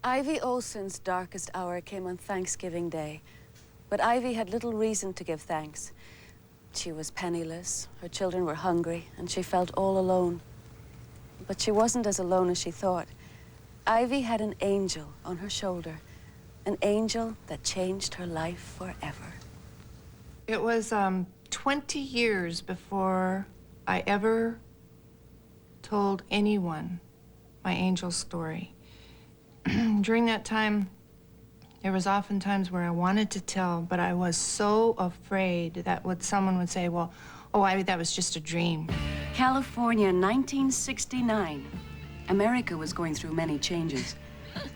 Ivy Olson's darkest hour came on Thanksgiving Day, but Ivy had little reason to give thanks. She was penniless, her children were hungry, and she felt all alone. But she wasn't as alone as she thought. Ivy had an angel on her shoulder, an angel that changed her life forever. It was 20 years before I ever told anyone my angel story. During that time, there was often times where I wanted to tell, but I was so afraid that someone would say, well, oh, Ivy, that was just a dream. California, 1969. America was going through many changes.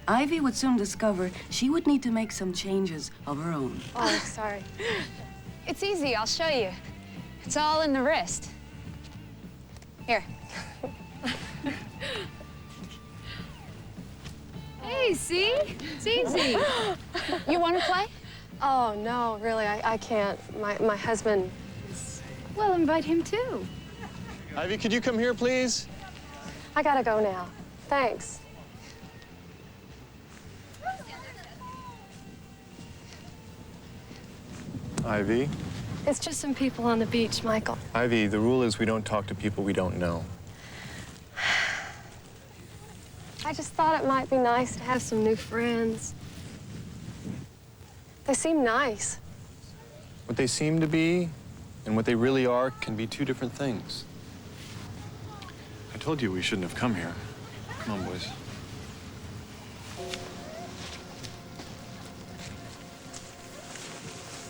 Ivy would soon discover she would need to make some changes of her own. Oh, sorry. It's easy, I'll show you. It's all in the wrist. Here. Hey, see? It's easy. You want to play? Oh, no, really, I can't. My husband is... Well, invite him too. Ivy, could you come here, please? I gotta go now. Thanks. Ivy? It's just some people on the beach, Michael. Ivy, the rule is we don't talk to people we don't know. I just thought it might be nice to have some new friends. They seem nice. What they seem to be and what they really are can be two different things. I told you we shouldn't have come here. Come on, boys.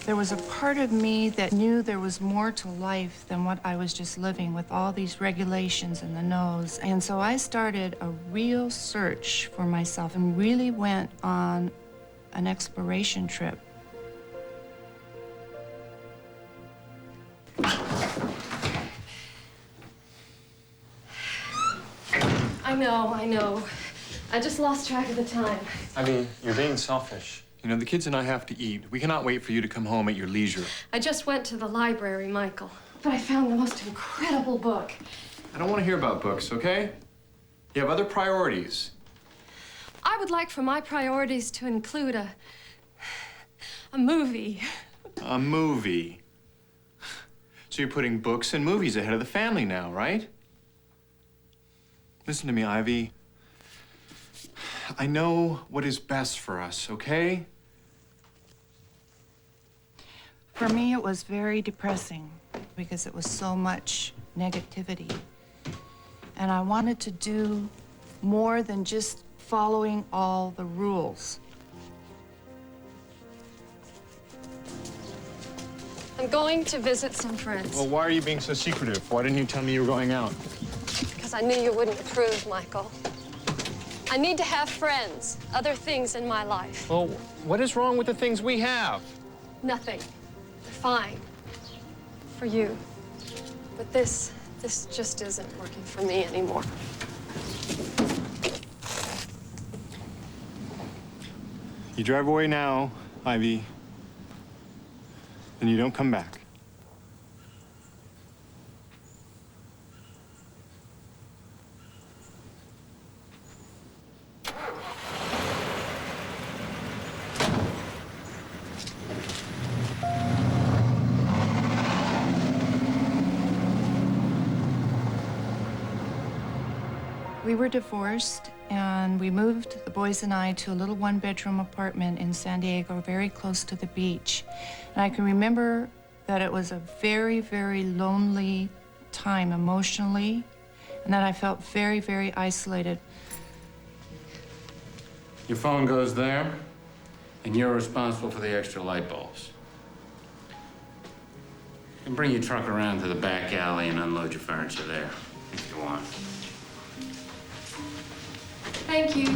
There was a part of me that knew there was more to life than what I was just living with all these regulations and the no's. And so I started a real search for myself and really went on an exploration trip. I know. I just lost track of the time. Ivy, you're being selfish. You know, the kids and I have to eat. We cannot wait for you to come home at your leisure. I just went to the library, Michael. But I found the most incredible book. I don't want to hear about books, okay? You have other priorities. I would like for my priorities to include a movie. A movie? So you're putting books and movies ahead of the family now, right? Listen to me, Ivy. I know what is best for us, okay? For me, it was very depressing because it was so much negativity. And I wanted to do more than just following all the rules. I'm going to visit some friends. Well, why are you being so secretive? Why didn't you tell me you were going out? Because I knew you wouldn't approve, Michael. I need to have friends, other things in my life. Well, what is wrong with the things we have? Nothing. They're fine. For you. But this just isn't working for me anymore. You drive away now, Ivy, and you don't come back. We were divorced, and we moved, the boys and I, to a little one-bedroom apartment in San Diego, very close to the beach. And I can remember that it was a very, very lonely time emotionally, and that I felt very, very isolated. Your phone goes there, and you're responsible for the extra light bulbs. You can bring your truck around to the back alley and unload your furniture there, if you want. Thank you.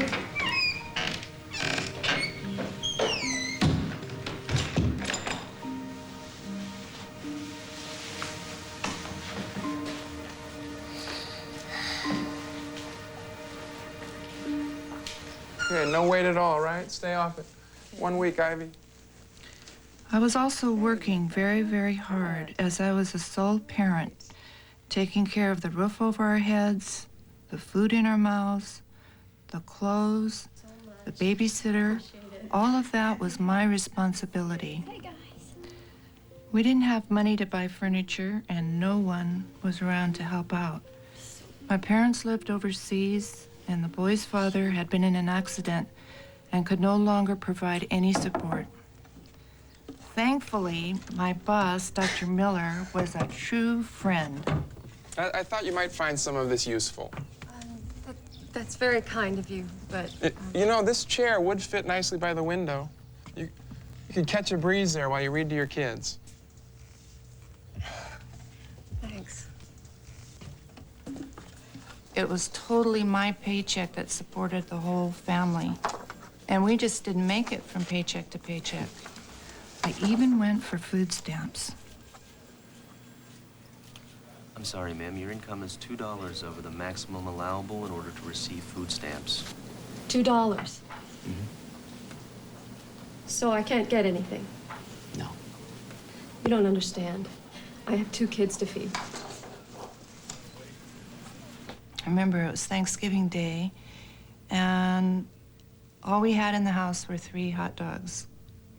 Okay, no weight at all, right? Stay off it. 1 week, Ivy. I was also working very, very hard as I was a sole parent, taking care of the roof over our heads, the food in our mouths, the clothes, the babysitter, all of that was my responsibility. We didn't have money to buy furniture, and no one was around to help out. My parents lived overseas, and the boy's father had been in an accident and could no longer provide any support. Thankfully, my boss, Dr. Miller, was a true friend. I thought you might find some of this useful. That's very kind of you, but... You know, this chair would fit nicely by the window. You could catch a breeze there while you read to your kids. Thanks. It was totally my paycheck that supported the whole family. And we just didn't make it from paycheck to paycheck. I even went for food stamps. I'm sorry, ma'am. Your income is $2 over the maximum allowable in order to receive food stamps. $2. So I can't get anything? No. You don't understand. I have 2 kids to feed. I remember it was Thanksgiving Day, and all we had in the house were 3 hot dogs.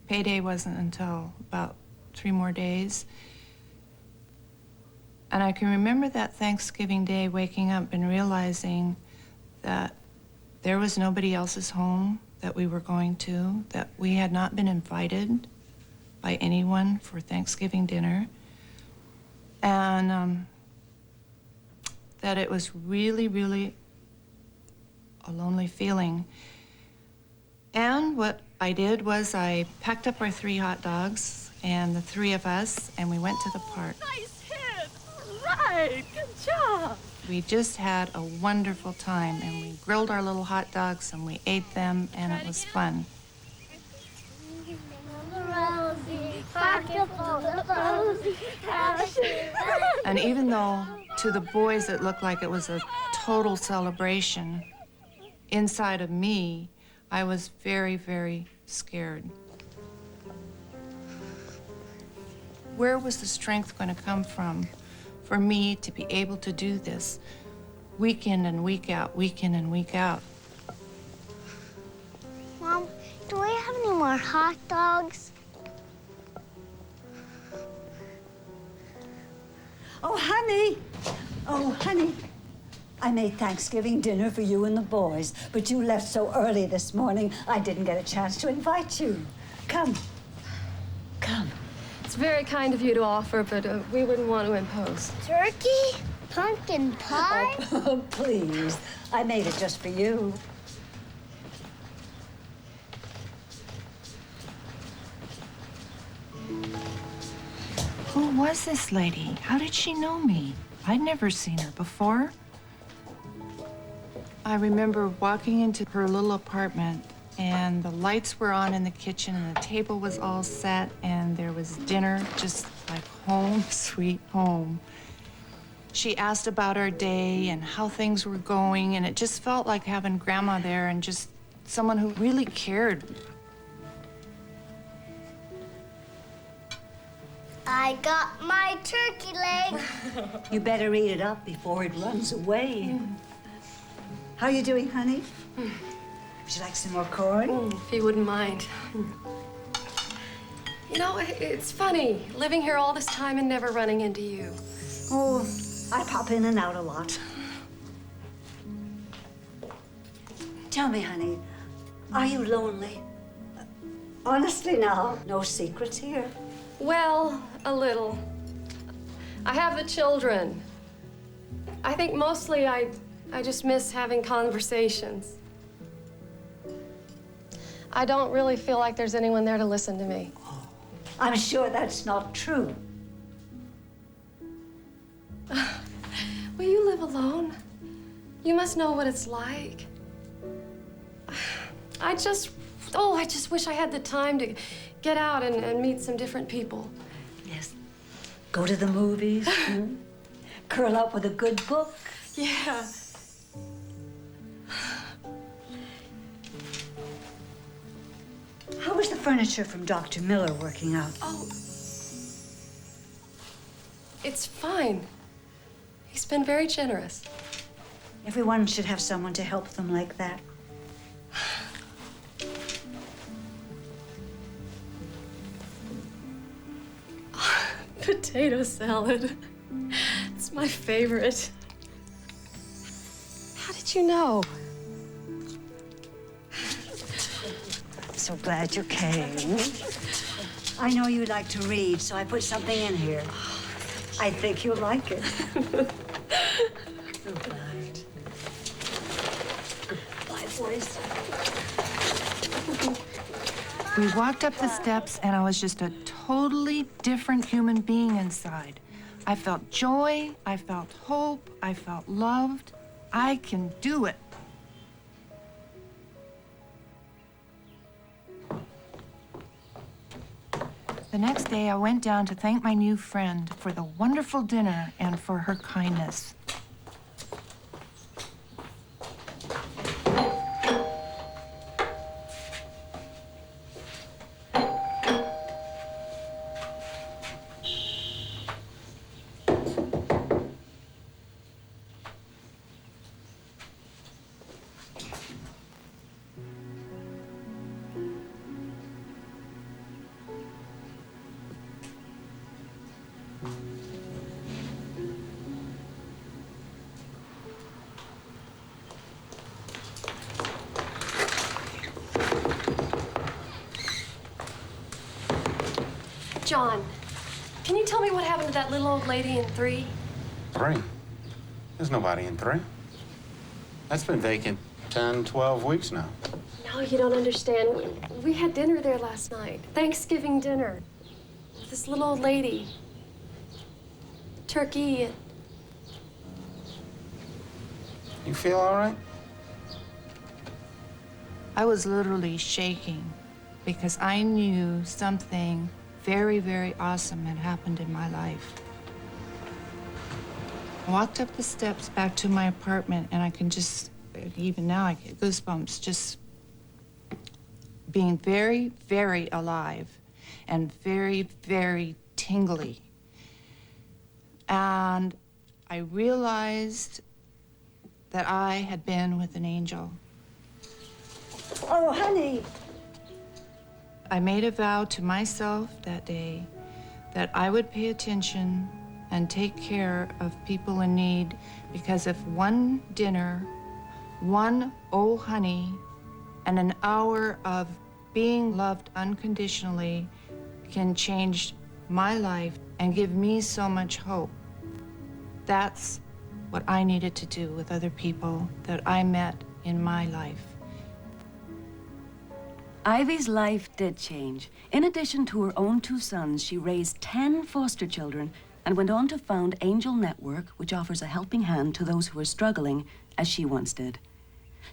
Payday wasn't until about 3 more days. And I can remember that Thanksgiving Day waking up and realizing that there was nobody else's home that we were going to, that we had not been invited by anyone for Thanksgiving dinner, and that it was really, really a lonely feeling. And what I did was I packed up our 3 hot dogs and the 3 of us, and we went to the park. Nice hit! Right! Good job! We just had a wonderful time, and we grilled our little hot dogs and we ate them, and it was fun. And even though to the boys it looked like it was a total celebration, inside of me, I was very, very scared. Where was the strength going to come from for me to be able to do this week in and week out, week in and week out? Mom, do we have any more hot dogs? Oh, honey. Oh, honey. I made Thanksgiving dinner for you and the boys, but you left so early this morning, I didn't get a chance to invite you. Come. Come. It's very kind of you to offer, but we wouldn't want to impose. Turkey? Pumpkin pie? Oh, please. I made it just for you. Who was this lady? How did she know me? I'd never seen her before. I remember walking into her little apartment, and the lights were on in the kitchen, and the table was all set, and there was dinner, just like home, sweet home. She asked about our day and how things were going, and it just felt like having Grandma there and just someone who really cared. I got my turkey leg. You better eat it up before it runs away. How you doing, honey? Would you like some more corn? If you wouldn't mind. You know, it's funny, living here all this time and never running into you. Oh, I pop in and out a lot. Tell me, honey, are you lonely? Honestly now, no secrets here. Well, a little. I have the children. I think mostly I just miss having conversations. I don't really feel like there's anyone there to listen to me. I'm sure that's not true. Will you live alone? You must know what it's like. I just wish I had the time to get out and meet some different people. Yes. Go to the movies, curl up with a good book. Yeah. How was the furniture from Dr. Miller working out? Oh, it's fine. He's been very generous. Everyone should have someone to help them like that. Potato salad. It's my favorite. How did you know? I'm so glad you came. I know you like to read, so I put something in here. I think you'll like it. Goodbye. Goodbye, boys. We walked up the steps, and I was just a totally different human being inside. I felt joy, I felt hope, I felt loved. I can do it. The next day, I went down to thank my new friend for the wonderful dinner and for her kindness. John, can you tell me what happened to that little old lady in 3? 3? There's nobody in 3. That's been vacant 10, 12 weeks now. No, you don't understand. We had dinner there last night. Thanksgiving dinner. This little old lady. Turkey. You feel all right? I was literally shaking because I knew something very, very awesome had happened in my life. I walked up the steps back to my apartment, and I can just, even now I get goosebumps, just being very, very alive and very, very tingly. And I realized that I had been with an angel. Oh, honey. I made a vow to myself that day that I would pay attention and take care of people in need, because if one dinner, one oh honey, and an hour of being loved unconditionally can change my life and give me so much hope, that's what I needed to do with other people that I met in my life. Ivy's life did change. In addition to her own 2 sons, she raised 10 foster children and went on to found Angel Network, which offers a helping hand to those who are struggling, as she once did.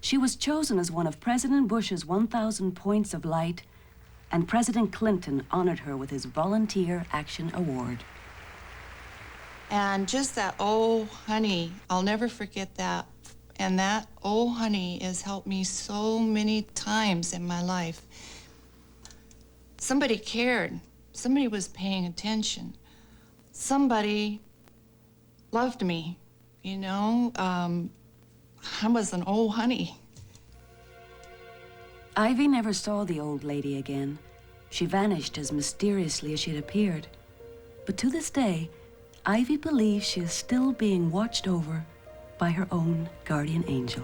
She was chosen as one of President Bush's 1,000 Points of Light, and President Clinton honored her with his Volunteer Action Award. And just that, oh, honey, I'll never forget that. And that, oh, honey, has helped me so many times in my life. Somebody cared. Somebody was paying attention. Somebody loved me, you know? I was an oh, honey. Ivy never saw the old lady again. She vanished as mysteriously as she'd appeared. But to this day, Ivy believes she is still being watched over by her own guardian angel.